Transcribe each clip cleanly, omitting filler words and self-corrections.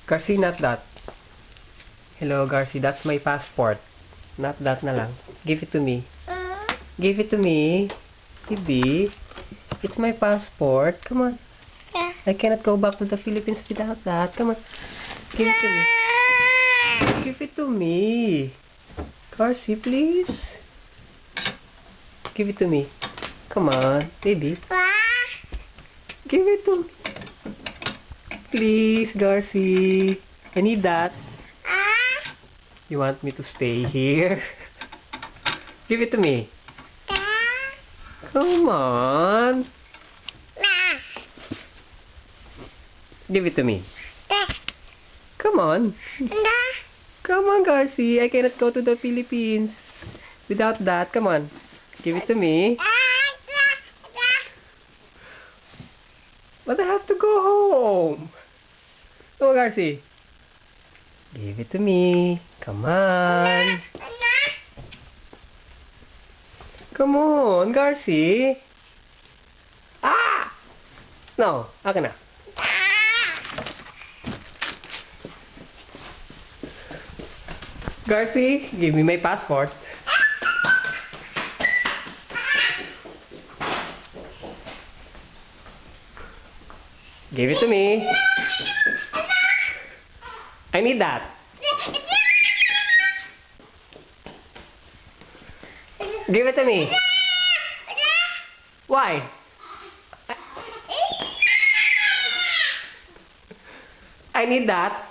Garci, not that. Hello, Garci. That's my passport. Not that na lang. Give it to me. Give it to me. Baby. It's my passport. Come on. I cannot go back to the Philippines without that. Come on. Give it to me. Give it to me. Garci, please. Give it to me. Come on, baby. Give it to me. Please, Garci. I need that. You want me to stay here? Give it to me. Come on. Give it to me. Come on. Come on, Garci. I cannot go to the Philippines without that. Come on. Give it to me. But I have to go home. Come on, Garci. Give it to me. Come on. Come on, Garci. Ah! No, akin na. Garci, give me my passport. Give it to me. I need that. Give it to me. Why? I need that.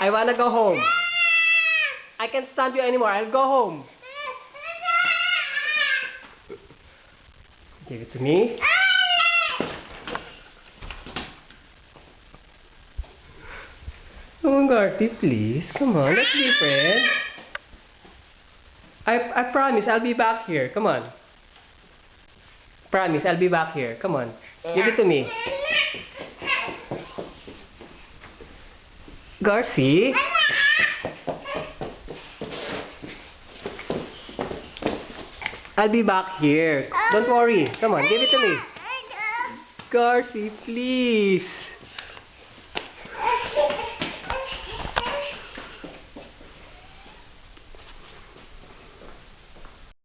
I wanna go home. I can't stand you anymore. I'll go home. Give it to me. Come on, Garci, please. Come on, let's be friends. I promise I'll be back here. Come on. Promise I'll be back here. Come on. Give it to me. Garci. I'll be back here. Don't worry. Come on, give it to me. Garci, please.